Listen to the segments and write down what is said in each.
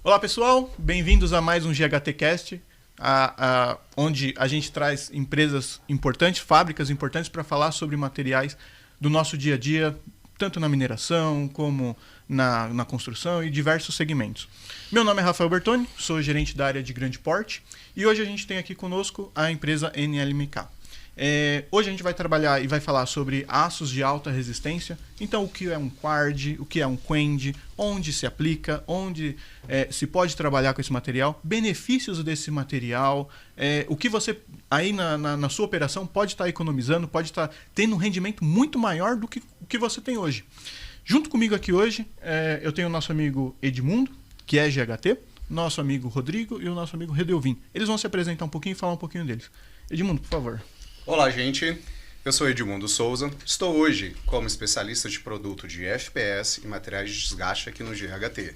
Olá pessoal, bem-vindos a mais um GHT Cast, onde a gente traz empresas importantes, fábricas importantes para falar sobre materiais do nosso dia a dia, tanto na mineração como na construção e diversos segmentos. Meu nome é Rafael Bertoni, sou gerente da área de grande porte e hoje a gente tem aqui conosco a empresa NLMK. Hoje a gente vai trabalhar e vai falar sobre aços de alta resistência. Então, o que é um quard, o que é um quend, onde se aplica, onde se pode trabalhar com esse material, benefícios desse material, o que você aí na sua operação pode estar economizando, pode estar tendo um rendimento muito maior do que o que você tem hoje. Junto comigo aqui hoje, eu tenho o nosso amigo Edmundo, que é GHT, nosso amigo Rodrigo e o nosso amigo Redelvin. Eles vão se apresentar um pouquinho e falar um pouquinho deles. Edmundo, por favor. Olá, gente. Eu sou Edmundo Souza. Estou hoje como especialista de produto de FPS e materiais de desgaste aqui no GHT.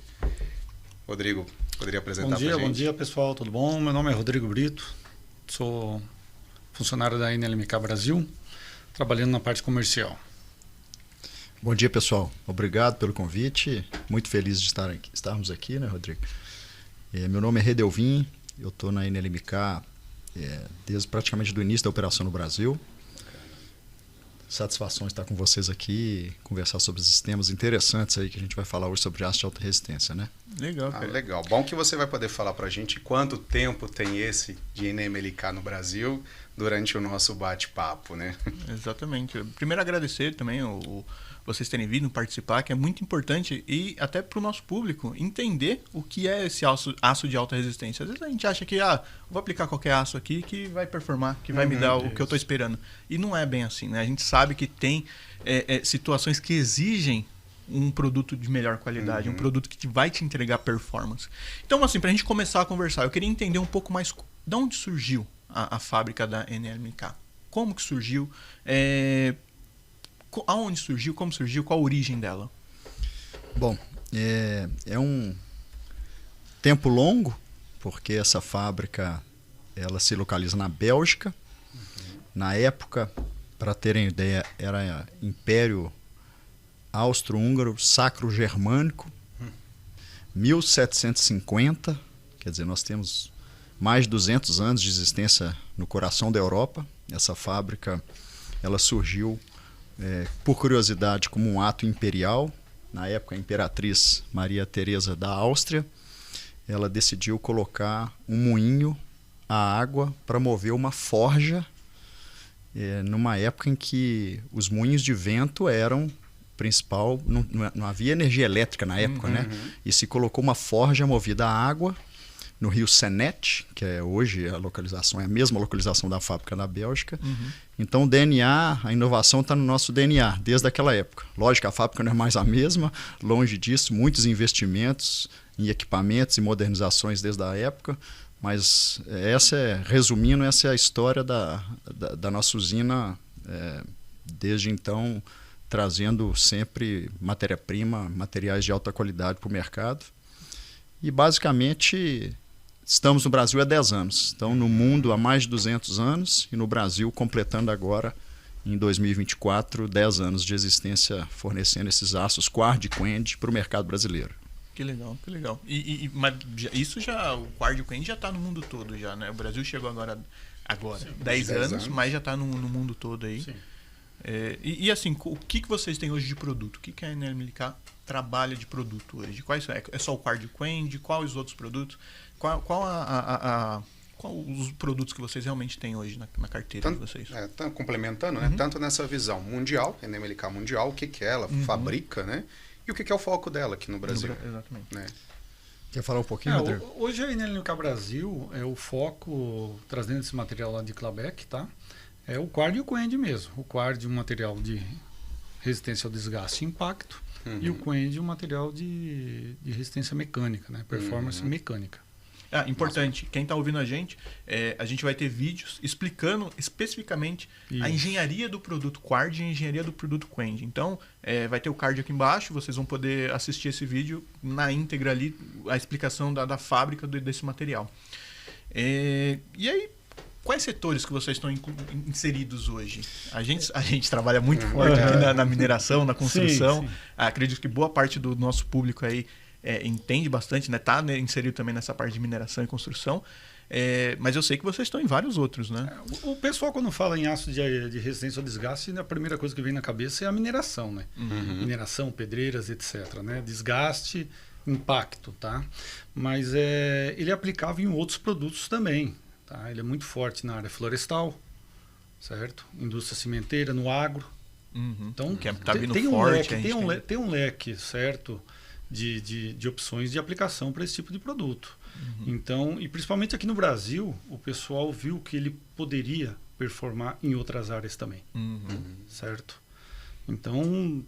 Rodrigo, poderia apresentar para a gente? Bom dia, pessoal. Tudo bom? Meu nome é Rodrigo Brito. Sou funcionário da NLMK Brasil, trabalhando na parte comercial. Bom dia, pessoal. Obrigado pelo convite. Muito feliz de estarmos aqui, né, Rodrigo? Meu nome é Redelvin. Eu estou na NLMK desde praticamente do início da operação no Brasil. Satisfação estar com vocês aqui, conversar sobre esses temas interessantes aí que a gente vai falar hoje sobre aço de alta resistência, né? Legal, cara. Legal. Bom que você vai poder falar pra gente quanto tempo tem esse de NLMK no Brasil durante o nosso bate-papo, né? Exatamente. Primeiro agradecer também vocês terem vindo participar, que é muito importante e até para o nosso público entender o que é esse aço de alta resistência. Às vezes a gente acha que vou aplicar qualquer aço aqui que vai performar, que vai me dar o que eu estou esperando. E não é bem assim, né? A gente sabe que tem situações que exigem um produto de melhor qualidade, um produto que vai te entregar performance. Então, assim, para a gente começar a conversar, eu queria entender um pouco mais de onde surgiu a fábrica da NLMK. Como que surgiu? Aonde surgiu? Como surgiu? Qual a origem dela? Bom, é um tempo longo, porque essa fábrica ela se localiza na Bélgica. Na época, para terem ideia, era Império Austro-Húngaro Sacro-Germânico, 1750, quer dizer, nós temos mais de 200 anos de existência no coração da Europa. Essa fábrica ela surgiu por curiosidade como um ato imperial. Na época, a imperatriz Maria Teresa da Áustria, ela decidiu colocar um moinho à água para mover uma forja, numa época em que os moinhos de vento eram principal, não havia energia elétrica na época, né? E se colocou uma forja movida à água no rio Senet, que hoje a localização é a mesma localização da fábrica na Bélgica. Então o DNA, a inovação está no nosso DNA, desde aquela época. Lógico, a fábrica não é mais a mesma, longe disso, muitos investimentos em equipamentos e modernizações desde a época, mas resumindo, essa é a história da nossa usina, desde então, trazendo sempre matéria-prima, materiais de alta qualidade para o mercado. E basicamente estamos no Brasil há 10 anos. Então, no mundo há mais de 200 anos e no Brasil completando agora, em 2024, 10 anos de existência fornecendo esses aços quard e quend para o mercado brasileiro. Que legal, que legal. Mas isso já, o quard e o quend já está no mundo todo já, né? O Brasil chegou agora sim, 10 anos, mas já está no mundo todo aí. Sim. E assim, o que vocês têm hoje de produto? O que a NLMK trabalha de produto hoje? Quais é só o quard e quend? Quais os outros produtos? Qual os produtos que vocês realmente têm hoje na carteira de vocês? Complementando, né? Tanto nessa visão mundial, NLMK mundial, o que ela fabrica, né? E o que é o foco dela aqui no Brasil. Exatamente. Né? Quer falar um pouquinho, Rodrigo? Hoje a NLMK Brasil o foco, trazendo esse material lá de Clabecq, tá? É o quard e o quend mesmo. O quard é um material de resistência ao desgaste e impacto, e o quend é um material de resistência mecânica, né? Performance mecânica. Importante, quem está ouvindo a gente vai ter vídeos explicando especificamente a engenharia do produto quard e a engenharia do produto quend. Então, vai ter o card aqui embaixo, vocês vão poder assistir esse vídeo na íntegra ali, a explicação da fábrica desse material. E aí, quais setores que vocês estão inseridos hoje? A gente trabalha muito forte aqui na mineração, na construção. Sim. Acredito que boa parte do nosso público aí entende bastante, né? Tá, né, inserido também nessa parte de mineração e construção. Mas eu sei que vocês estão em vários outros, né? O pessoal, quando fala em aço de resistência ao desgaste, a primeira coisa que vem na cabeça é a mineração, né? Mineração, pedreiras, etc. Né? Desgaste, impacto, tá? Mas ele é aplicável em outros produtos também, tá? Ele é muito forte na área florestal, certo? Indústria cimenteira, no agro. Então, que tá vindo tem forte. Tem um leque, certo? De opções de aplicação para esse tipo de produto. Então, e principalmente aqui no Brasil, o pessoal viu que ele poderia performar em outras áreas também, certo? Então,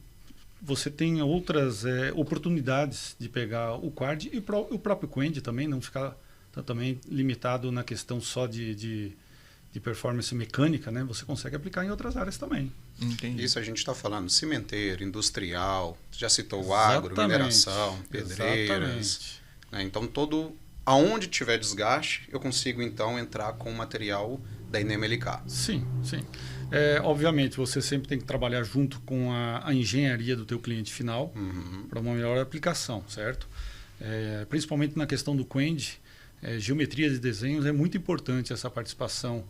você tem outras oportunidades de pegar o quad e o próprio quend também, não ficar também limitado na questão só de performance mecânica, né? Você consegue aplicar em outras áreas também. Entendi. Isso a gente está falando cimenteiro, industrial, já citou o agro, mineração, pedreiras. Né? Então, aonde tiver desgaste, eu consigo então entrar com o material da INEM-LK. Sim. Obviamente, você sempre tem que trabalhar junto com a engenharia do teu cliente final para uma melhor aplicação, certo? Principalmente na questão do quend, geometria de desenhos, é muito importante essa participação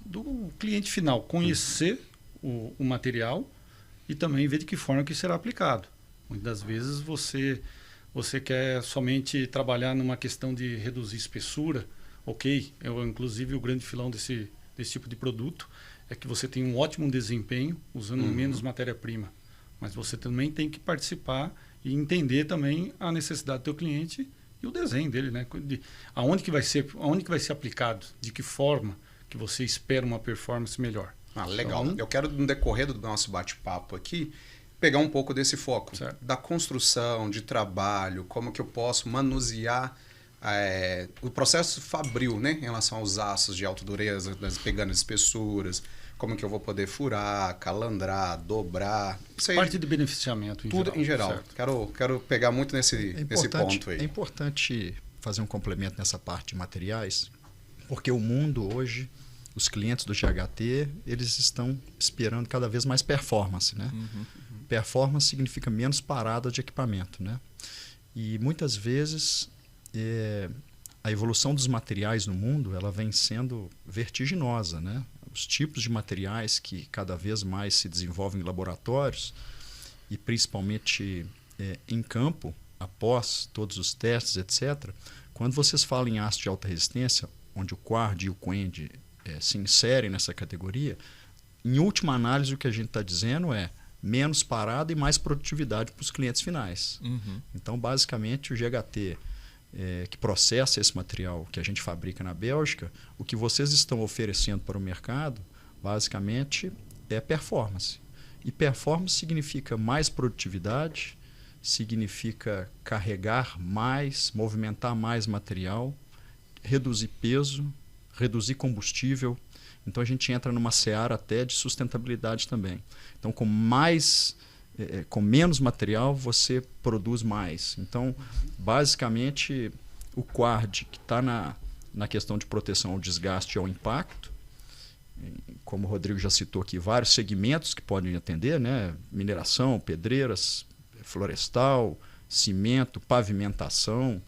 do cliente final, conhecer o material e também ver de que forma que será aplicado. Muitas das vezes você quer somente trabalhar numa questão de reduzir espessura, ok? Inclusive, o grande filão desse tipo de produto é que você tem um ótimo desempenho usando menos matéria-prima, mas você também tem que participar e entender também a necessidade do teu cliente e o desenho dele, né? Aonde que vai ser aplicado, de que forma que você espera uma performance melhor. Legal. Então, eu quero, no decorrer do nosso bate-papo aqui, pegar um pouco desse foco, certo, da construção, de trabalho, como que eu posso manusear o processo fabril, né, em relação aos aços de alta dureza, pegando espessuras, como que eu vou poder furar, calandrar, dobrar. Isso aí, parte de beneficiamento em geral. Quero pegar muito nesse ponto aí. É importante fazer um complemento nessa parte de materiais, porque o mundo hoje, os clientes do GHT, eles estão esperando cada vez mais performance, né? Performance significa menos parada de equipamento, né? E muitas vezes a evolução dos materiais no mundo ela vem sendo vertiginosa, né? Os tipos de materiais que cada vez mais se desenvolvem em laboratórios e principalmente em campo, após todos os testes, etc. Quando vocês falam em aço de alta resistência, onde o quad e o quend se inserem nessa categoria, em última análise o que a gente está dizendo é menos parada e mais produtividade para os clientes finais. Então, basicamente, o GHT que processa esse material que a gente fabrica na Bélgica, o que vocês estão oferecendo para o mercado, basicamente, é performance. E performance significa mais produtividade, significa carregar mais, movimentar mais material, reduzir peso, reduzir combustível. Então a gente entra numa seara até de sustentabilidade também. Então com menos material você produz mais. Então basicamente o quad que está na questão de proteção ao desgaste e ao impacto, como o Rodrigo já citou aqui, vários segmentos que podem atender, né? Mineração, pedreiras, florestal, cimento, pavimentação.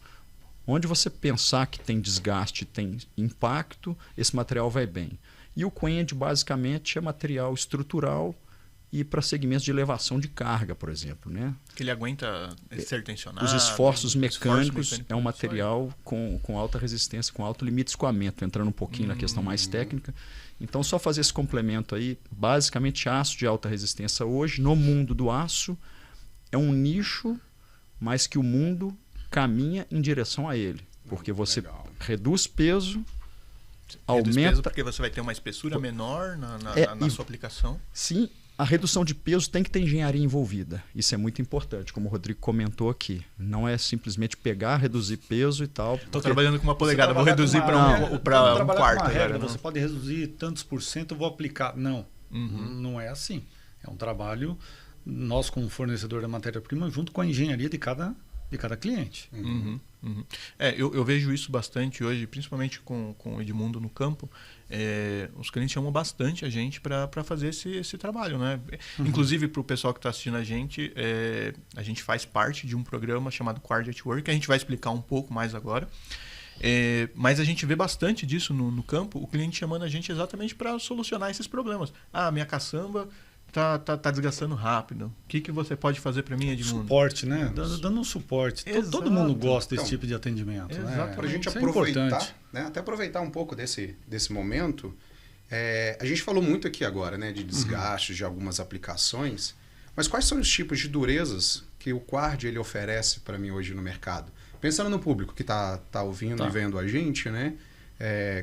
Onde você pensar que tem desgaste, tem impacto, esse material vai bem. E o quend, basicamente, é material estrutural e para segmentos de elevação de carga, por exemplo. Né? Que ele aguenta ser tensionado. Os esforços mecânicos é um material com alta resistência, com alto limite de escoamento, entrando um pouquinho na questão mais técnica. Então, só fazer esse complemento aí, basicamente, aço de alta resistência hoje, no mundo do aço, é um nicho, mas que o mundo caminha em direção a ele. Porque você reduz peso, aumenta... Peso porque você vai ter uma espessura menor na sua aplicação. Sim, a redução de peso tem que ter engenharia envolvida. Isso é muito importante, como o Rodrigo comentou aqui. Não é simplesmente pegar, reduzir peso e tal. Estou trabalhando com uma polegada, vou reduzir para um quarto. Regra, você pode reduzir tantos por cento, eu vou aplicar. Não, não é assim. É um trabalho, nós como fornecedor da matéria-prima, junto com a engenharia de cada de cada cliente. Eu vejo isso bastante hoje, principalmente com o Edmundo no campo. Os clientes chamam bastante a gente para fazer esse trabalho, né? Inclusive, para o pessoal que está assistindo a gente faz parte de um programa chamado Quard at Work, que a gente vai explicar um pouco mais agora. Mas a gente vê bastante disso no campo, o cliente chamando a gente exatamente para solucionar esses problemas. Minha caçamba tá desgastando rápido. O que você pode fazer para mim, Edmundo? Suporte, né? Dando um suporte. Todo mundo gosta desse tipo de atendimento. Exato. Para a gente Isso aproveitar, né? Até aproveitar um pouco desse momento, a gente falou muito aqui agora, né? De desgastes de algumas aplicações, mas quais são os tipos de durezas que o Quard ele oferece para mim hoje no mercado? Pensando no público que tá ouvindo e vendo a gente, né?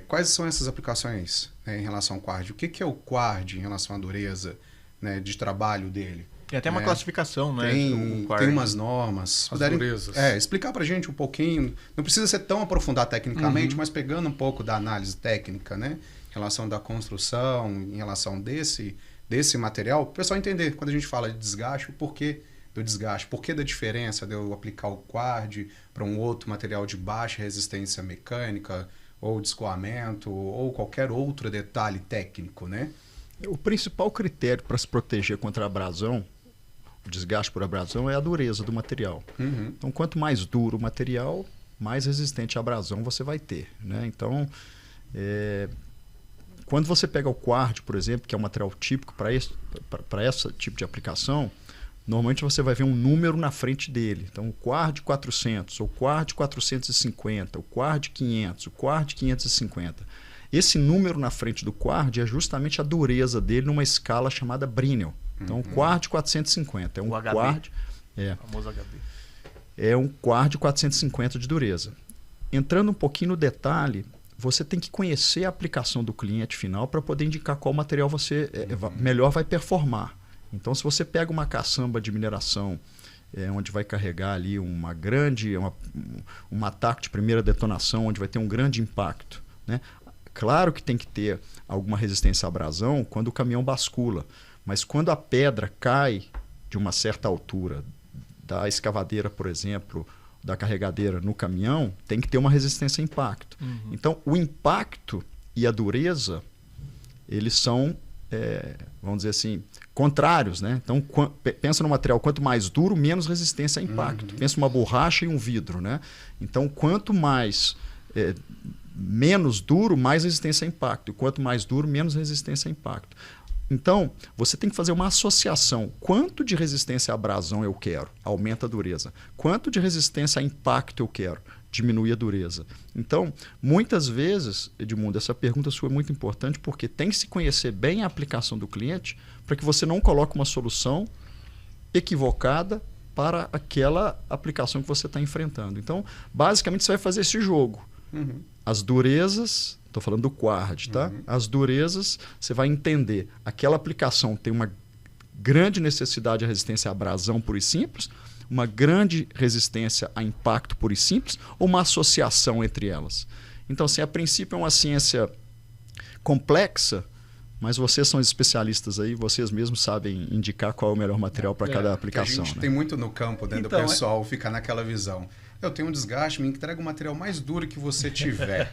Quais são essas aplicações, né, em relação ao Quard? O que é o Quard em relação à dureza, né, de trabalho dele? Tem até uma classificação, né? Tem umas normas. As durezas. Explicar pra gente um pouquinho. Não precisa ser tão aprofundado tecnicamente, mas pegando um pouco da análise técnica, né? Em relação da construção, em relação desse material, para o pessoal entender, quando a gente fala de desgaste, o porquê do desgaste, por que da diferença de eu aplicar o Quard para um outro material de baixa resistência mecânica, ou de escoamento, ou qualquer outro detalhe técnico, né? O principal critério para se proteger contra a abrasão, o desgaste por abrasão, é a dureza do material. Então, quanto mais duro o material, mais resistente à abrasão você vai ter, né? Então, quando você pega o Quard, por exemplo, que é um material típico para esse tipo de aplicação, normalmente você vai ver um número na frente dele. Então, o Quard 400, o Quard 450, o Quard 500, o Quard 550. Esse número na frente do Quard é justamente a dureza dele numa escala chamada Brinell. Então, o Quard 450 é um Quard... famoso HB. É um Quard 450 de dureza. Entrando um pouquinho no detalhe, você tem que conhecer a aplicação do cliente final para poder indicar qual material você melhor vai performar. Então, se você pega uma caçamba de mineração, onde vai carregar ali um ataque de primeira detonação, onde vai ter um grande impacto, né? Claro que tem que ter alguma resistência à abrasão quando o caminhão bascula, mas quando a pedra cai de uma certa altura, da escavadeira, por exemplo, da carregadeira no caminhão, tem que ter uma resistência a impacto. Então, o impacto e a dureza, eles são, vamos dizer assim, contrários, né? Então, pensa no material, quanto mais duro, menos resistência a impacto. Pensa numa borracha e um vidro, né? Então, quanto mais... menos duro, mais resistência a impacto. E quanto mais duro, menos resistência a impacto. Então, você tem que fazer uma associação. Quanto de resistência à abrasão eu quero? Aumenta a dureza. Quanto de resistência a impacto eu quero? Diminui a dureza. Então, muitas vezes, Edmundo, essa pergunta sua é muito importante porque tem que se conhecer bem a aplicação do cliente para que você não coloque uma solução equivocada para aquela aplicação que você está enfrentando. Então, basicamente, você vai fazer esse jogo. As durezas, estou falando do Quard, tá? As durezas, você vai entender. Aquela aplicação tem uma grande necessidade de resistência à abrasão pura e simples, uma grande resistência a impacto pura e simples, ou uma associação entre elas. Então, assim, a princípio é uma ciência complexa, mas vocês são especialistas aí, vocês mesmos sabem indicar qual é o melhor material para cada aplicação. A gente né? tem muito no campo, né, do pessoal ficar naquela visão. Eu tenho um desgaste, me entrega o material mais duro que você tiver.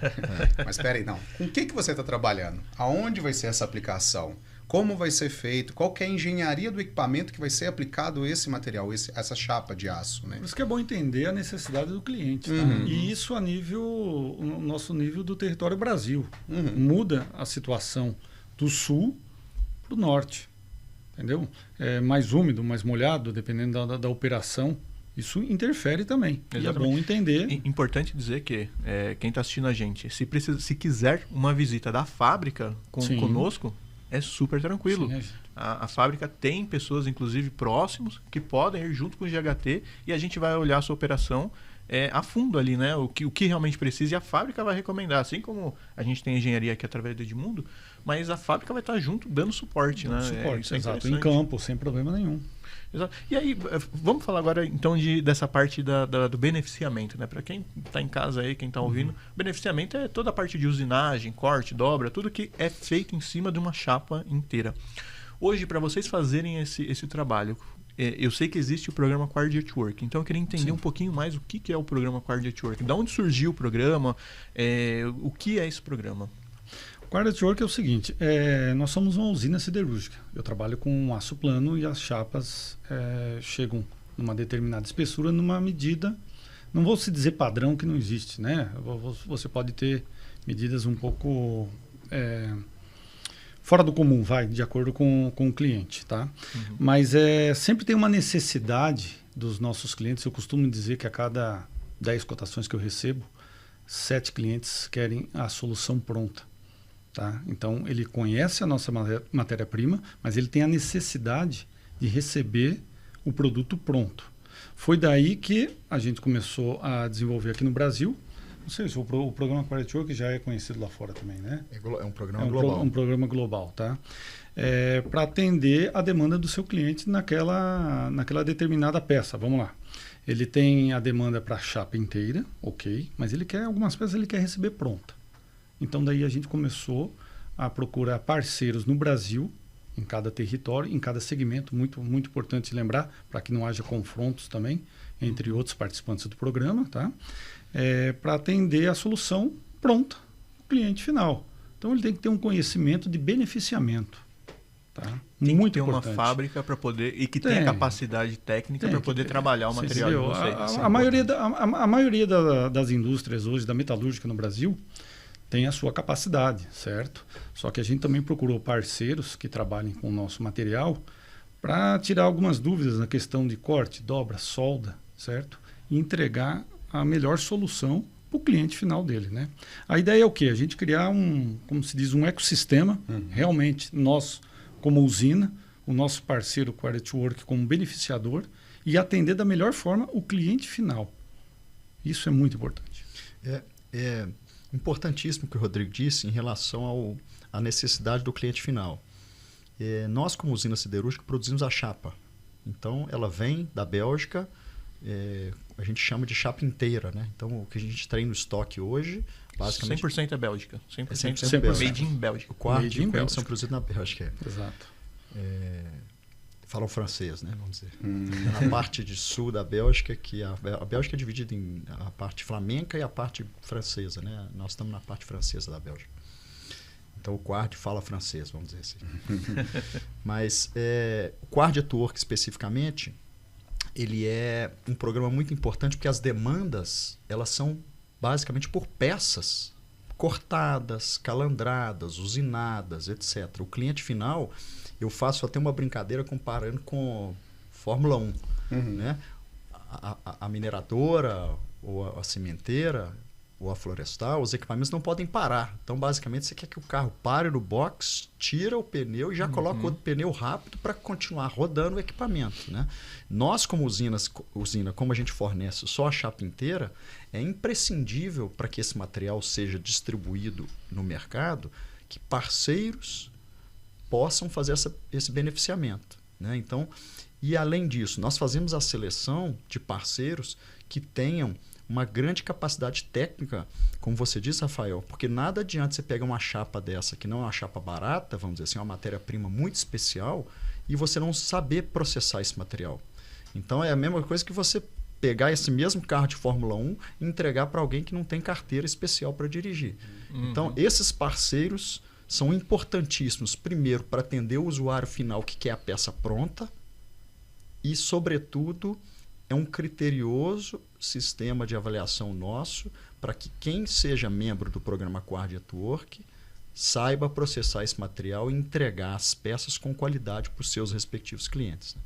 Mas espera aí, não. Com o que você está trabalhando? Aonde vai ser essa aplicação? Como vai ser feito? Qual que é a engenharia do equipamento que vai ser aplicado esse material, essa chapa de aço? Né? Por isso que é bom entender a necessidade do cliente. Tá? E isso a no nosso nível do território Brasil. Muda a situação do sul para o norte. Entendeu? É mais úmido, mais molhado, dependendo da operação. Isso interfere também. E é bom entender. Importante dizer que quem está assistindo a gente, se quiser uma visita da fábrica conosco, é super tranquilo. Sim, a fábrica tem pessoas, inclusive, próximos, que podem ir junto com o GHT e a gente vai olhar a sua operação a fundo ali, né? O que realmente precisa e a fábrica vai recomendar. Assim como a gente tem engenharia aqui através do Edmundo, mas a fábrica vai estar junto dando suporte. Suporte, exato. Em campo, sem problema nenhum. Exato. E aí, vamos falar agora então dessa parte do beneficiamento, né? Para quem está em casa aí, quem está ouvindo, beneficiamento é toda a parte de usinagem, corte, dobra, tudo que é feito em cima de uma chapa inteira. Hoje, para vocês fazerem esse trabalho, eu sei que existe o programa Quality at Work, então eu queria entender um pouquinho mais o que é o programa Quality at Work, de onde surgiu o programa, o que é esse programa? O Quality at Work é o seguinte, nós somos uma usina siderúrgica. Eu trabalho com aço plano e as chapas chegam numa determinada espessura, numa medida, não vou se dizer padrão que não existe, né? Você pode ter medidas um pouco fora do comum, de acordo com o cliente, tá? Uhum. Mas sempre tem uma necessidade dos nossos clientes. Eu costumo dizer que a cada 10 cotações que eu recebo, 7 clientes querem a solução pronta, tá? Então, ele conhece a nossa matéria-prima, mas ele tem a necessidade de receber o produto pronto. Foi daí que a gente começou a desenvolver aqui no Brasil. Não sei se o programa Quality Work já é conhecido lá fora também, né? É um programa global. Um programa global, tá? Para atender a demanda do seu cliente naquela determinada peça. Vamos lá. Ele tem a demanda para a chapa inteira, ok, mas algumas peças ele quer receber pronta. Então daí a gente começou a procurar parceiros no Brasil, em cada território, em cada segmento, muito, muito importante lembrar, para que não haja confrontos também entre outros participantes do programa, tá? Para atender a solução pronta, o cliente final. Então ele tem que ter um conhecimento de beneficiamento. Tá? Tem muito que ter importante. Uma fábrica para poder e que tenha capacidade técnica para poder trabalhar o material de vocês. A maioria das indústrias hoje, da metalúrgica no Brasil, tem a sua capacidade, certo? Só que a gente também procurou parceiros que trabalhem com o nosso material para tirar algumas dúvidas na questão de corte, dobra, solda, certo? E entregar a melhor solução para o cliente final dele, né? A ideia é o quê? A gente criar como se diz, um ecossistema, realmente nós como usina, o nosso parceiro Quality Work como beneficiador e atender da melhor forma o cliente final. Isso é muito importante. É importantíssimo o que o Rodrigo disse em relação à necessidade do cliente final. Nós, como usina siderúrgica, produzimos a chapa. Então, ela vem da Bélgica, a gente chama de chapa inteira, né? Então, o que a gente tem no estoque hoje, basicamente... 100% é Bélgica. 100% Bélgica. Made in Bélgica. O quarto e o quinto são produzidos na Bélgica. Exato. Falam francês, né? Vamos dizer. Na parte de sul da Bélgica, que a Bélgica é dividida em a parte flamenca e a parte francesa, né? Nós estamos na parte francesa da Bélgica. Então, o Quard fala francês, vamos dizer assim. Mas o Quality at Work, especificamente, ele é um programa muito importante porque as demandas, elas são basicamente por peças cortadas, calandradas, usinadas, etc. O cliente final, eu faço até uma brincadeira comparando com Fórmula 1. Né? A mineradora, ou a cimenteira, ou a florestal, os equipamentos não podem parar. Então, basicamente, você quer que o carro pare no box, tira o pneu e já coloca outro pneu rápido para continuar rodando o equipamento. Né? Nós, como usina, como a gente fornece só a chapa inteira, é imprescindível para que esse material seja distribuído no mercado que parceiros possam fazer esse beneficiamento. Né? Então, e além disso, nós fazemos a seleção de parceiros que tenham uma grande capacidade técnica, como você disse, Rafael, porque nada adianta você pegar uma chapa dessa, que não é uma chapa barata, vamos dizer assim, uma matéria-prima muito especial, e você não saber processar esse material. Então é a mesma coisa que você pegar esse mesmo carro de Fórmula 1 e entregar para alguém que não tem carteira especial para dirigir. Então, esses parceiros são importantíssimos, primeiro, para atender o usuário final que quer a peça pronta e, sobretudo, é um criterioso sistema de avaliação nosso para que quem seja membro do programa Quality at Work saiba processar esse material e entregar as peças com qualidade para os seus respectivos clientes.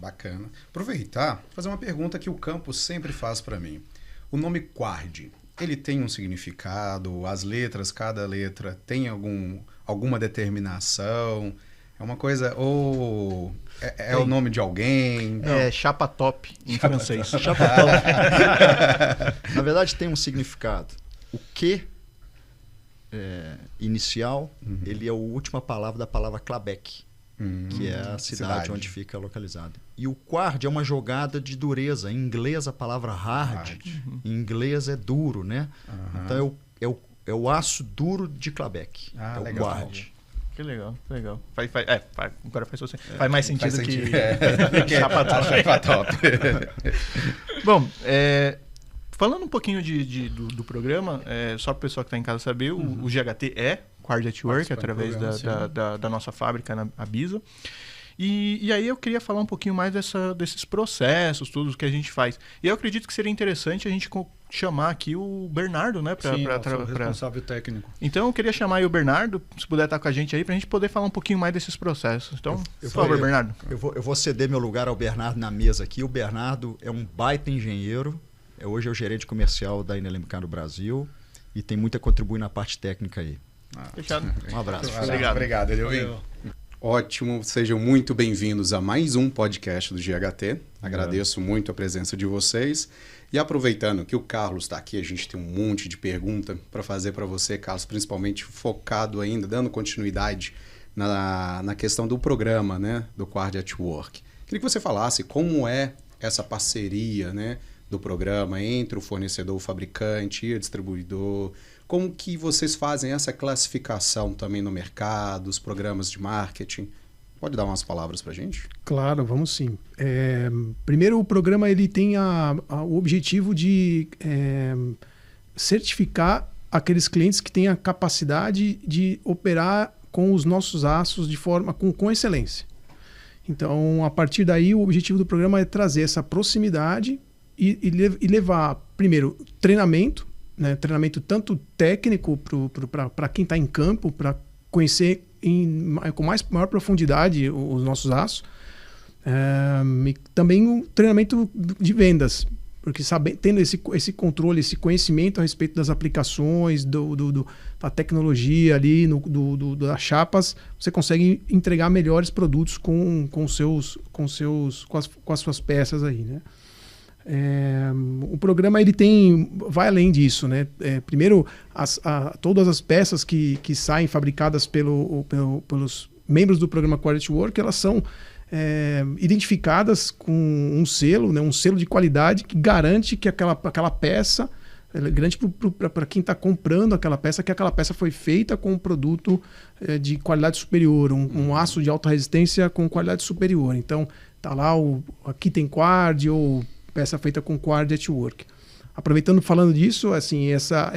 Bacana. Aproveitar, fazer uma pergunta que o campo sempre faz para mim. O nome Quard, ele tem um significado? As letras, cada letra tem alguma determinação? É uma coisa, ou é o nome de alguém? É chapa top em francês. Chapa top. Na verdade, tem um significado. O que inicial, ele é a última palavra da palavra Clabec, que é a cidade onde fica localizada. E o Quard é uma jogada de dureza. Em inglês, a palavra hard. Em inglês é duro, né? Então, é o aço duro de Clabec. É o legal. Quard. Que legal, que legal. Agora faz mais sentido que chapa top. Bom, falando um pouquinho do programa, só para o pessoal que está em casa saber, o GHT é Quality at Work, através da nossa fábrica na Abisa. E aí eu queria falar um pouquinho mais desses processos, tudo que a gente faz. E eu acredito que seria interessante a gente chamar aqui o Bernardo, né? Responsável técnico. Então eu queria chamar aí o Bernardo, se puder estar com a gente aí, para a gente poder falar um pouquinho mais desses processos. Então, por favor, Bernardo. Eu vou ceder meu lugar ao Bernardo na mesa aqui. O Bernardo é um baita engenheiro. Hoje é o gerente comercial da NLMK no Brasil e tem muito a contribuir na parte técnica aí. Fechado. Um abraço. Obrigado, Edelvin. Ótimo, sejam muito bem-vindos a mais um podcast do GHT. Agradeço muito a presença de vocês. E aproveitando que o Carlos está aqui, a gente tem um monte de pergunta para fazer para você, Carlos, principalmente focado ainda, dando continuidade na questão do programa, né, do Quality at Work. Queria que você falasse como é essa parceria, né, do programa entre o fornecedor, o fabricante e o distribuidor. Como que vocês fazem essa classificação também no mercado, os programas de marketing? Pode dar umas palavras para a gente? Claro, vamos sim. Primeiro, o programa ele tem o objetivo de certificar aqueles clientes que têm a capacidade de operar com os nossos aços de forma com excelência. Então, a partir daí, o objetivo do programa é trazer essa proximidade e levar, primeiro, treinamento, né? Treinamento tanto técnico para quem está em campo, para conhecer com maior profundidade os nossos aços, e também o treinamento de vendas, porque tendo esse controle, esse conhecimento a respeito das aplicações, da tecnologia ali, das chapas, você consegue entregar melhores produtos com as suas peças aí, né? O programa ele vai além disso, né? Primeiro, todas as peças que saem fabricadas pelos membros do programa Quality Work, elas são identificadas com um selo, né? Um selo de qualidade que garante que aquela peça, garante para quem está comprando aquela peça, que aquela peça foi feita com um produto de qualidade superior, um aço de alta resistência com qualidade superior. Então, tá lá aqui tem Quard ou peça feita com Quality at Work. Aproveitando, falando disso, assim, essa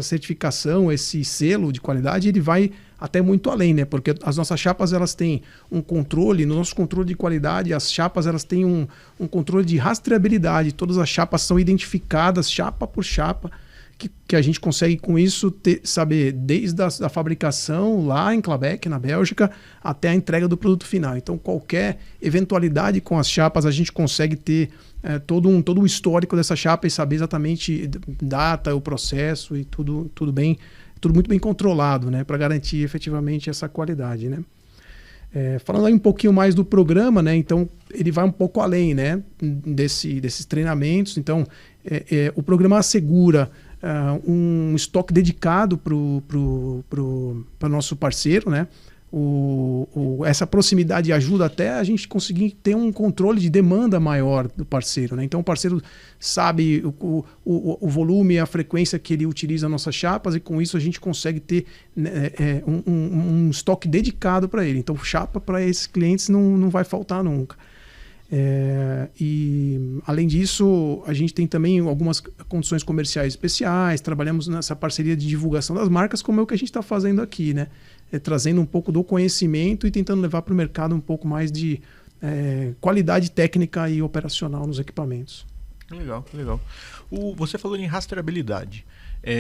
certificação, esse selo de qualidade, ele vai até muito além, né? Porque as nossas chapas, elas têm um controle, no nosso controle de qualidade, as chapas, elas têm um controle de rastreabilidade. Todas as chapas são identificadas, chapa por chapa, que a gente consegue com isso saber desde a fabricação lá em Clabecq, na Bélgica, até a entrega do produto final. Então, qualquer eventualidade com as chapas, a gente consegue ter todo o histórico dessa chapa e saber exatamente data, o processo e tudo muito bem controlado, né, para garantir efetivamente essa qualidade, né? Falando aí um pouquinho mais do programa, né? Então ele vai um pouco além, né, desses treinamentos. Então o programa assegura um estoque dedicado para o nosso parceiro, né? Essa proximidade ajuda até a gente conseguir ter um controle de demanda maior do parceiro, né? Então o parceiro sabe o volume e a frequência que ele utiliza nossas chapas, e com isso a gente consegue ter um estoque dedicado para ele. Então chapa para esses clientes não vai faltar nunca. E além disso, a gente tem também algumas condições comerciais especiais, trabalhamos nessa parceria de divulgação das marcas, como é o que a gente está fazendo aqui, né? Trazendo um pouco do conhecimento e tentando levar para o mercado um pouco mais de qualidade técnica e operacional nos equipamentos. Legal, legal. Você falou em rastreabilidade.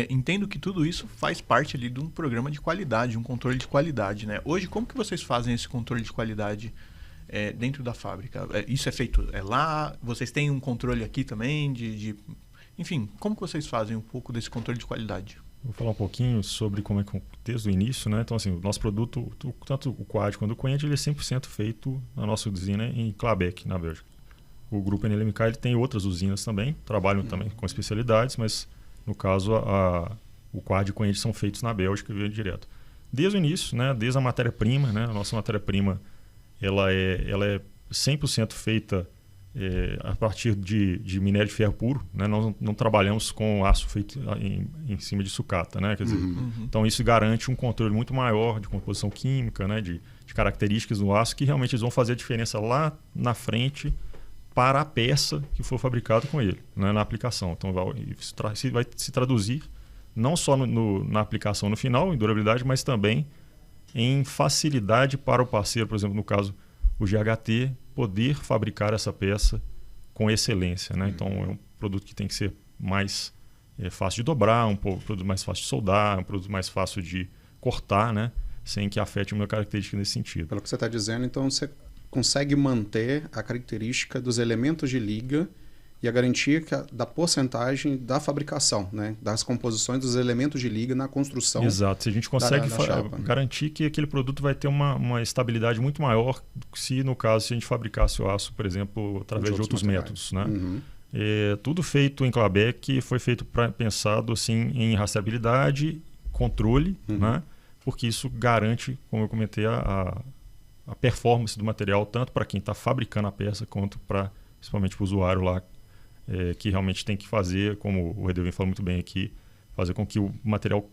Entendo que tudo isso faz parte ali de um programa de qualidade, um controle de qualidade, né? Hoje, como que vocês fazem esse controle de qualidade dentro da fábrica? Isso é feito lá? Vocês têm um controle aqui também? Enfim, como que vocês fazem um pouco desse controle de qualidade? Vou falar um pouquinho sobre como é que desde o início, né? Então, assim, o nosso produto, tanto o Quad quanto o Quend, ele é 100% feito na nossa usina em Clabecq, na Bélgica. O grupo NLMK ele tem outras usinas também, trabalham também com especialidades, mas no caso o Quad e o Quend são feitos na Bélgica e direto. Desde o início, né? Desde a matéria-prima, né? A nossa matéria-prima ela é 100% feita a partir de minério de ferro puro, né? Nós não trabalhamos com aço feito em cima de sucata, né? Quer dizer, então isso garante um controle muito maior de composição química, né? De características do aço que realmente eles vão fazer a diferença lá na frente para a peça que for fabricada com ele, né? Na aplicação. Então vai se traduzir não só na aplicação no final, em durabilidade, mas também em facilidade para o parceiro, por exemplo, no caso o GHT, poder fabricar essa peça com excelência, né? Então é um produto que tem que ser mais fácil de dobrar, um produto mais fácil de soldar, um produto mais fácil de cortar, né? Sem que afete uma característica nesse sentido. Pelo que você está dizendo, então você consegue manter a característica dos elementos de liga e a garantia da porcentagem da fabricação, né? Das composições dos elementos de liga na construção. Exato. Se a gente consegue chapa, garantir que aquele produto vai ter uma estabilidade muito maior se, no caso, se a gente fabricasse o aço, por exemplo, através de outros métodos, né? Tudo feito em Clabecq foi feito pensado assim, em rastreabilidade, controle, né? Porque isso garante, como eu comentei, a performance do material, tanto para quem está fabricando a peça, quanto principalmente para o usuário lá, que realmente tem que fazer, como o Redevin falou muito bem aqui, fazer com que o material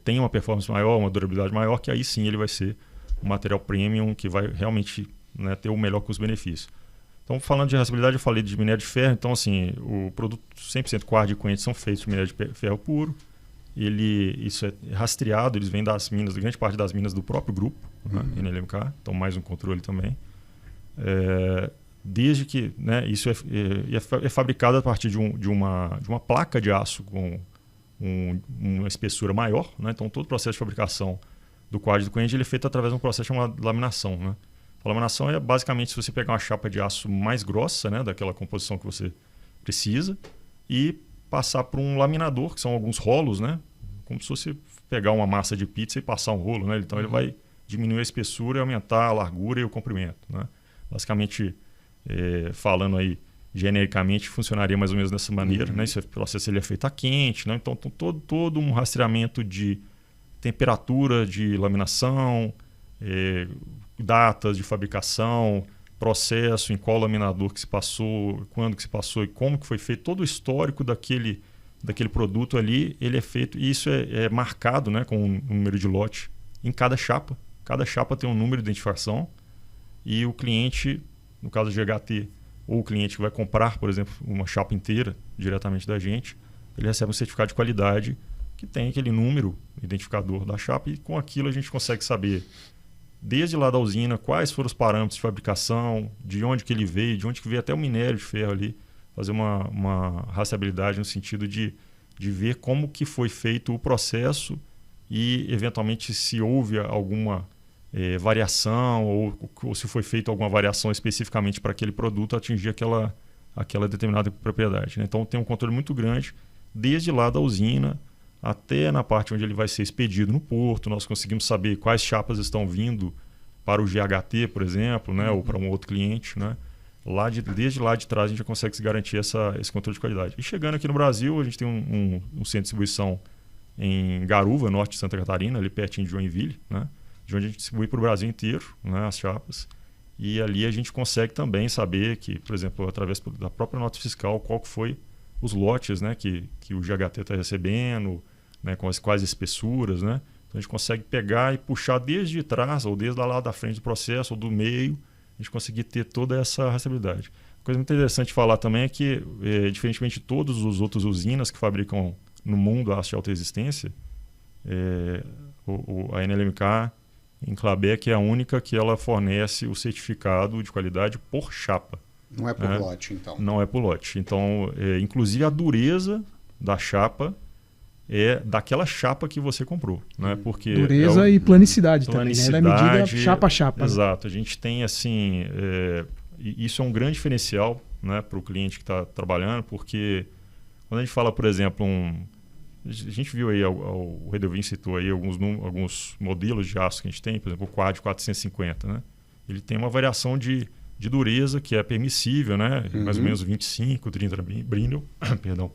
tenha uma performance maior, uma durabilidade maior, que aí sim ele vai ser um material premium que vai realmente, né, ter o melhor custo-benefício. Então, falando de rastreabilidade, eu falei de minério de ferro. Então, assim, o produto 100% quartzo e coente são feitos de minério de ferro puro. Isso é rastreado, eles vêm das minas, grande parte das minas do próprio grupo, né, NLMK, então mais um controle também. Desde que, né, isso é fabricado a partir de uma placa de aço com uma espessura maior, né? Então todo o processo de fabricação do quartzo e do coente ele é feito através de um processo chamado laminação, né? A laminação é basicamente se você pegar uma chapa de aço mais grossa, né, daquela composição que você precisa, e passar por um laminador, que são alguns rolos, né? Como se fosse pegar uma massa de pizza e passar um rolo, né? Então ele vai diminuir a espessura e aumentar a largura e o comprimento, né? Basicamente, falando aí genericamente, funcionaria mais ou menos dessa maneira, né? Esse processo ele é feito a quente, né? Então todo um rastreamento de temperatura de laminação, datas de fabricação, processo, em qual laminador que se passou, quando que se passou e como que foi feito, todo o histórico daquele produto ali, ele é feito, e isso é marcado, né, com um número de lote em cada chapa. Cada chapa tem um número de identificação e o cliente, no caso do GHT, ou o cliente que vai comprar, por exemplo, uma chapa inteira diretamente da gente, ele recebe um certificado de qualidade que tem aquele número identificador da chapa, e com aquilo a gente consegue saber desde lá da usina quais foram os parâmetros de fabricação, de onde que ele veio, de onde que veio até o minério de ferro ali, fazer uma rastreabilidade no sentido de ver como que foi feito o processo e eventualmente se houve alguma variação ou se foi feita alguma variação especificamente para aquele produto atingir aquela determinada propriedade, né? Então tem um controle muito grande desde lá da usina até na parte onde ele vai ser expedido no porto. Nós conseguimos saber quais chapas estão vindo para o GHT, por exemplo, né? Ou para um outro cliente, né? Desde lá de trás a gente já consegue se garantir esse controle de qualidade. E chegando aqui no Brasil, a gente tem um centro de distribuição em Garuva, norte de Santa Catarina, ali pertinho de Joinville, né? De onde a gente distribui para o Brasil inteiro, né, as chapas. E ali a gente consegue também saber que, por exemplo, através da própria nota fiscal, qual que foi os lotes, né, que o GHT está recebendo, né, com quais espessuras, né? Então a gente consegue pegar e puxar desde trás ou desde lá da frente do processo ou do meio, a gente conseguir ter toda essa rastreabilidade. Coisa muito interessante de falar também é que, diferentemente de todas as outras usinas que fabricam no mundo aço de alta resistência, a NLMK em Clabecq é a única que ela fornece o certificado de qualidade por chapa. Não é por lote, então. Não é por lote. Então, inclusive a dureza da chapa é daquela chapa que você comprou, né? Porque dureza e planicidade também, né? Ela é medida chapa a chapa. Exato. Né? A gente tem assim, isso é um grande diferencial, né, para o cliente que está trabalhando, porque quando a gente fala, por exemplo, a gente viu aí, o Redevin citou aí alguns modelos de aço que a gente tem, por exemplo, o Quad 450, né? Ele tem uma variação de dureza que é permissível, né? Mais ou menos 25, 30 Brindle, perdão.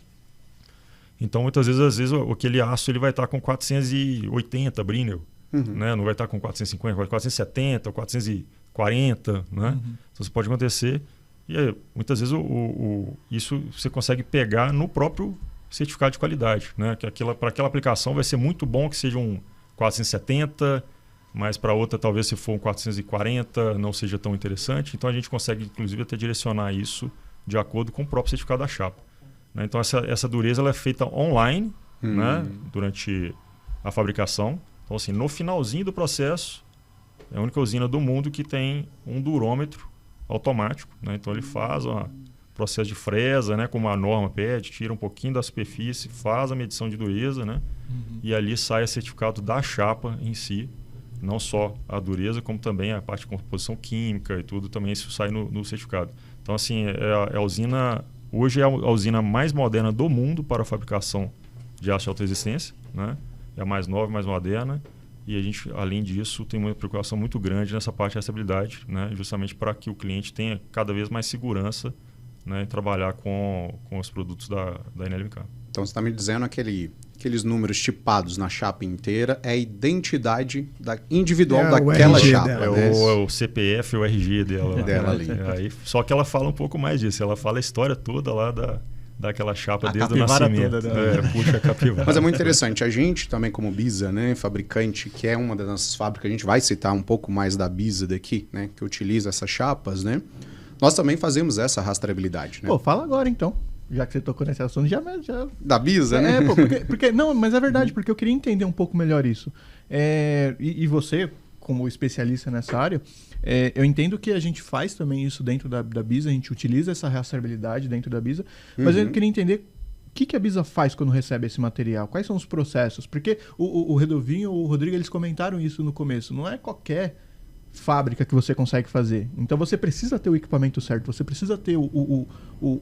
Então, muitas vezes, aquele aço ele vai estar com 480 Brindle, né? Não vai estar com 450, 470, 440, né? Então, isso pode acontecer. E muitas vezes isso você consegue pegar no próprio certificado de qualidade, né? Que para aquela aplicação vai ser muito bom que seja um 470, mas para outra talvez se for um 440 não seja tão interessante. Então a gente consegue inclusive até direcionar isso de acordo com o próprio certificado da chapa, né? Então essa dureza ela é feita online, né? Durante a fabricação. Então assim, no finalzinho do processo é a única usina do mundo que tem um durômetro automático, né? Então ele faz o processo de fresa, né? Como a norma pede, tira um pouquinho da superfície, faz a medição de dureza, né? E ali sai o certificado da chapa em si, não só a dureza, como também a parte de composição química e tudo, também isso sai no certificado. Então assim, a usina, hoje é a usina mais moderna do mundo para a fabricação de aço de alta resistência, né? É a mais nova, mais moderna. E a gente, além disso, tem uma preocupação muito grande nessa parte de rastreabilidade, né? Justamente para que o cliente tenha cada vez mais segurança, né? Em trabalhar com os produtos da NLMK. Então você está me dizendo aqueles números tipados na chapa inteira é a identidade individual daquela chapa. É o CPF, o RG dela ali. Aí, só que ela fala um pouco mais disso. Ela fala a história toda lá daquela chapa desde o nascimento. Puxa a capivara. Mas é muito interessante. A gente também, como Bisa, né, fabricante, que é uma das nossas fábricas, a gente vai citar um pouco mais da Bisa daqui, né, que utiliza essas chapas, né? Nós também fazemos essa rastreabilidade, né? Pô, fala agora então. Já que você tocou nesse assunto, já... Da Bisa, né? Pô, porque... Não, mas é verdade, porque eu queria entender um pouco melhor isso. E você, como especialista nessa área, eu entendo que a gente faz também isso dentro da Bisa, a gente utiliza essa rastreabilidade dentro da Bisa, mas eu queria entender o que a Bisa faz quando recebe esse material, quais são os processos, porque o Redovinho e o Rodrigo, eles comentaram isso no começo, não é qualquer fábrica que você consegue fazer. Então você precisa ter o equipamento certo, você precisa ter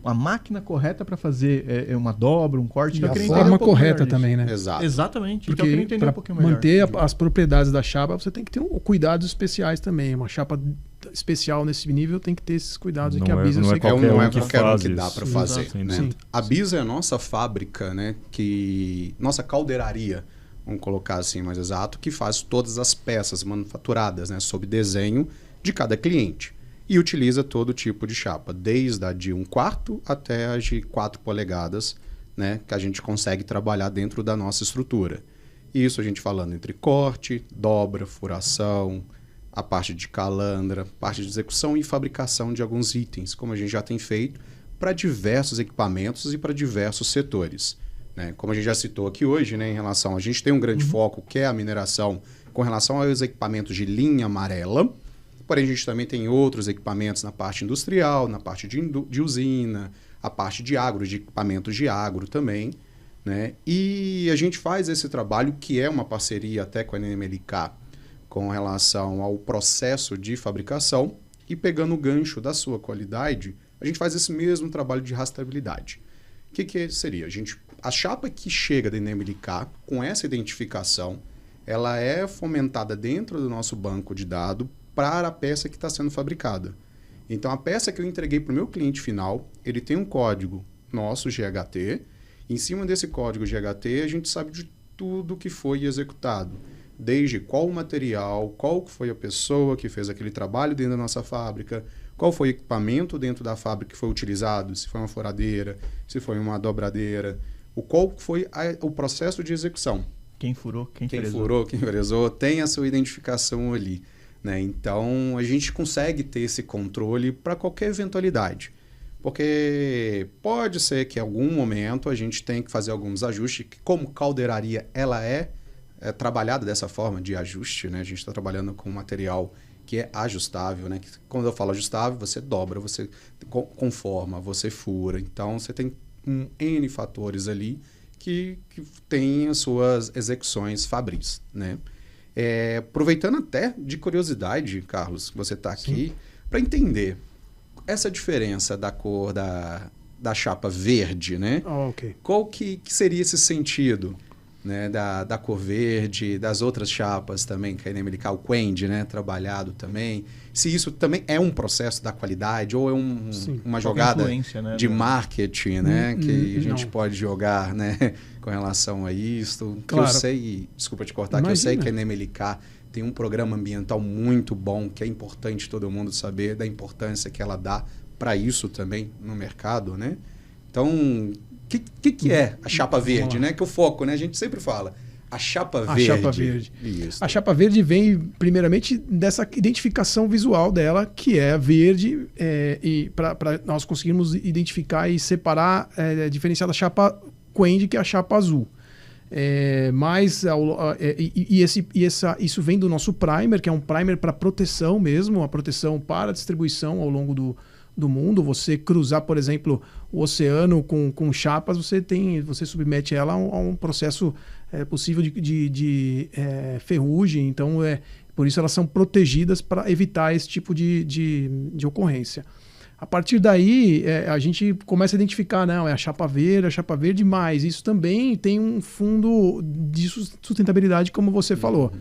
a máquina correta para fazer uma dobra, um corte. E a forma correta também, né? Exato. Exatamente. Porque então eu queria entender um pouquinho melhor. Manter as propriedades da chapa, você tem que ter cuidados especiais também. Uma chapa especial nesse nível tem que ter esses cuidados que a Bisa não é qualquer um que dá para fazer. Exato, né? A Bisa é a nossa fábrica, né? Nossa caldeiraria, vamos colocar assim mais exato, que faz todas as peças manufaturadas, né, sob desenho de cada cliente. E utiliza todo tipo de chapa, desde a de 1/4 até a de 4 polegadas, né, que a gente consegue trabalhar dentro da nossa estrutura. Isso a gente falando entre corte, dobra, furação, a parte de calandra, parte de execução e fabricação de alguns itens, como a gente já tem feito para diversos equipamentos e para diversos setores. Como a gente já citou aqui hoje, né, em relação... A gente tem um grande foco, que é a mineração, com relação aos equipamentos de linha amarela. Porém, a gente também tem outros equipamentos na parte industrial, na parte de usina, a parte de agro, de equipamentos de agro também, né? E a gente faz esse trabalho, que é uma parceria até com a NMLK, com relação ao processo de fabricação. E pegando o gancho da sua qualidade, a gente faz esse mesmo trabalho de rastreabilidade. O que seria? A chapa que chega da NMLK, com essa identificação, ela é fomentada dentro do nosso banco de dados para a peça que está sendo fabricada. Então, a peça que eu entreguei para o meu cliente final, ele tem um código nosso, GHT. Em cima desse código GHT, a gente sabe de tudo que foi executado. Desde qual o material, qual foi a pessoa que fez aquele trabalho dentro da nossa fábrica, qual foi o equipamento dentro da fábrica que foi utilizado, se foi uma furadeira, se foi uma dobradeira, qual foi o processo de execução. Quem furou, quem frezou, tem a sua identificação ali, né? Então, a gente consegue ter esse controle para qualquer eventualidade. Porque pode ser que em algum momento a gente tenha que fazer alguns ajustes, que como caldeiraria ela é trabalhada dessa forma de ajuste, né? A gente está trabalhando com um material que é ajustável, né? Que, quando eu falo ajustável, você dobra, você conforma, você fura. Então, você tem N fatores ali que tem as suas execuções fabris, né? Aproveitando até de curiosidade, Carlos, que você está aqui, para entender essa diferença da cor da chapa verde, né? Okay. Qual que seria esse sentido, né, da cor verde, das outras chapas também, que a NMLK, o Quend, né, trabalhado também. Se isso também é um processo da qualidade ou é uma jogada de marketing, né, que a gente pode jogar, né, com relação a isso. Claro. Eu sei, desculpa te cortar, que eu sei que a NMLK tem um programa ambiental muito bom, que é importante todo mundo saber da importância que ela dá para isso também no mercado, né? Então, o que é a chapa verde, né? Que o foco, né? A gente sempre fala. A chapa verde. Chapa verde. Isso. A chapa verde vem, primeiramente, dessa identificação visual dela, que é verde, e para nós conseguirmos identificar e separar, diferenciar da chapa Quend, que é a chapa azul. Isso vem do nosso primer, que é um primer para proteção mesmo, a proteção para distribuição ao longo do mundo. Você cruzar, por exemplo, o oceano com chapas, você submete ela a um processo possível de ferrugem. Então, por isso elas são protegidas para evitar esse tipo de ocorrência. A partir daí, a gente começa a identificar, não, é a chapa verde, mas isso também tem um fundo de sustentabilidade, como você falou.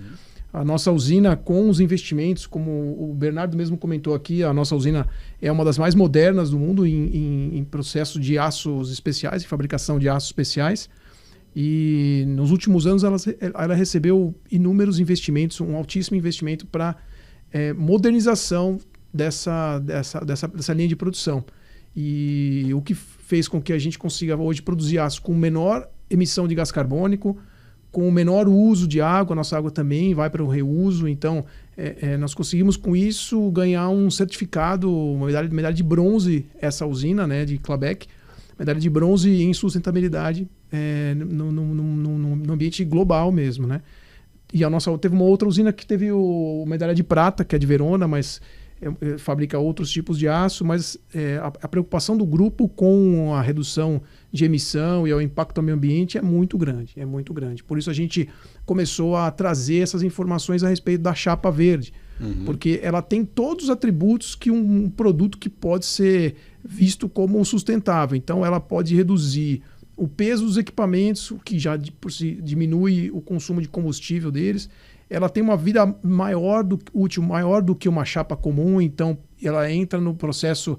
A nossa usina, com os investimentos, como o Bernardo mesmo comentou aqui, a nossa usina é uma das mais modernas do mundo em processo de aços especiais, em fabricação de aços especiais. E nos últimos anos ela recebeu inúmeros investimentos, um altíssimo investimento para modernização dessa linha de produção. E o que fez com que a gente consiga hoje produzir aço com menor emissão de gás carbônico, com o menor uso de água. Nossa água também vai para o reuso. Então, nós conseguimos com isso ganhar um certificado, uma medalha de bronze, essa usina, né, de Clabecq, medalha de bronze em sustentabilidade no ambiente global mesmo, né? E a nossa teve uma outra usina que teve medalha de prata, que é de Verona, mas fabrica outros tipos de aço, mas a preocupação do grupo com a redução de emissão e o impacto ao meio ambiente é muito grande. Por isso a gente começou a trazer essas informações a respeito da chapa verde, porque ela tem todos os atributos que um produto que pode ser visto como sustentável. Então ela pode reduzir o peso dos equipamentos, o que já por si diminui o consumo de combustível deles. Ela tem uma vida útil maior do que uma chapa comum, então ela entra no processo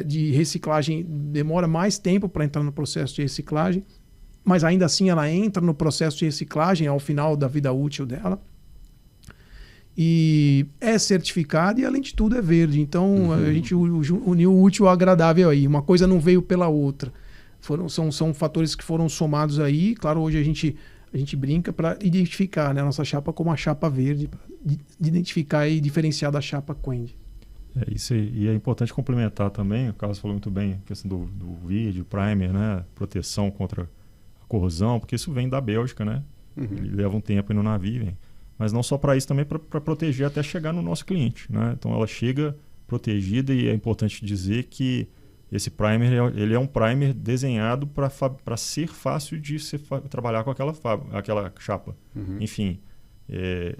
de reciclagem, demora mais tempo para entrar no processo de reciclagem, mas ainda assim ela entra no processo de reciclagem ao final da vida útil dela. E é certificada e, além de tudo, é verde. Então a gente uniu o útil ao agradável aí. Uma coisa não veio pela outra. São fatores que foram somados aí. Claro, hoje a gente brinca para identificar, né, a nossa chapa como a chapa verde, de identificar e diferenciar da chapa Quend. Isso aí. E é importante complementar também, o Carlos falou muito bem, a questão do vídeo, primer, né, proteção contra a corrosão, porque isso vem da Bélgica, né? Ele leva um tempo aí no navio, hein? Mas não só para isso, também para proteger até chegar no nosso cliente, né? Então ela chega protegida, e é importante dizer que esse primer ele é um primer desenhado para ser fácil de trabalhar com aquela chapa. Enfim,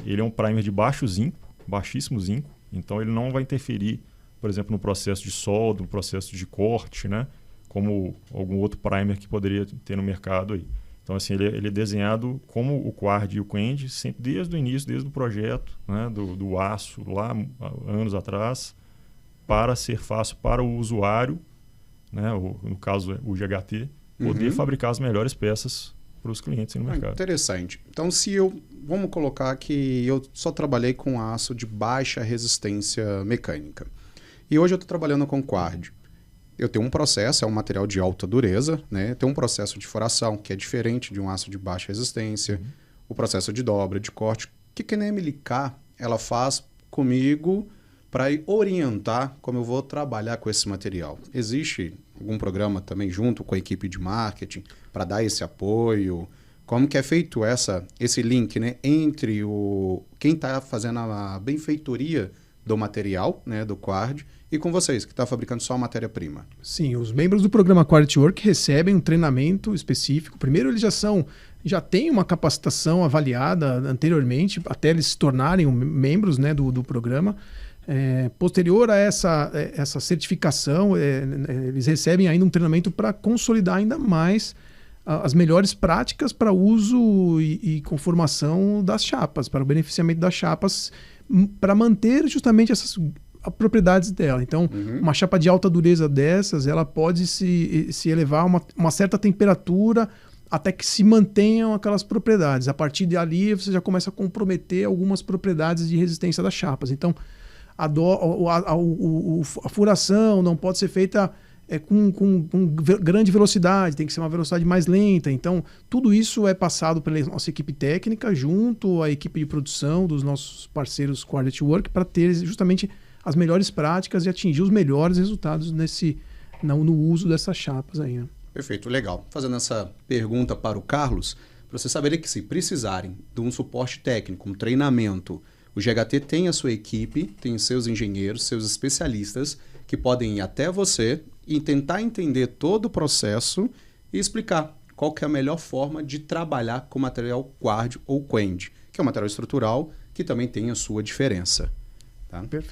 ele é um primer de baixíssimo zinco, então ele não vai interferir, por exemplo, no processo de solda, no processo de corte, né? Como algum outro primer que poderia ter no mercado aí. Então, assim, ele é desenhado como o Quard e o Quend, sempre desde o início, desde o projeto, né, do aço, lá anos atrás, para ser fácil para o usuário, né, no caso o GHT, poder fabricar as melhores peças para os clientes no mercado. Interessante. Então, vamos colocar que eu só trabalhei com aço de baixa resistência mecânica. E hoje eu estou trabalhando com Quard. Eu tenho um processo, é um material de alta dureza, né? Tem um processo de furação, que é diferente de um aço de baixa resistência, o processo de dobra, de corte. O que a NMLK ela faz comigo para orientar como eu vou trabalhar com esse material? Existe algum programa também junto com a equipe de marketing para dar esse apoio? Como que é feito esse link, né, entre quem está fazendo a benfeitoria do material, né, do Quard, e com vocês, que estão fabricando só a matéria-prima? Sim, os membros do programa Quality Work recebem um treinamento específico. Primeiro, eles já têm uma capacitação avaliada anteriormente, até eles se tornarem membros, né, do programa. Posterior a essa certificação, eles recebem ainda um treinamento para consolidar ainda mais as melhores práticas para uso e conformação das chapas, para o beneficiamento das chapas, para manter justamente essas propriedades dela. Então, uma chapa de alta dureza dessas, ela pode se elevar a uma certa temperatura até que se mantenham aquelas propriedades. A partir dali, você já começa a comprometer algumas propriedades de resistência das chapas. Então, a furação não pode ser feita com grande velocidade, tem que ser uma velocidade mais lenta. Então, tudo isso é passado pela nossa equipe técnica junto à equipe de produção dos nossos parceiros Quality Work para ter justamente as melhores práticas e atingir os melhores resultados no uso dessas chapas aí, né? Perfeito, legal. Fazendo essa pergunta para o Carlos, para vocês saberem que se precisarem de um suporte técnico, um treinamento, o GHT tem a sua equipe, tem os seus engenheiros, seus especialistas, que podem ir até você e tentar entender todo o processo e explicar qual que é a melhor forma de trabalhar com material Quard ou Quend, que é um material estrutural que também tem a sua diferença. Tá? Perfeito.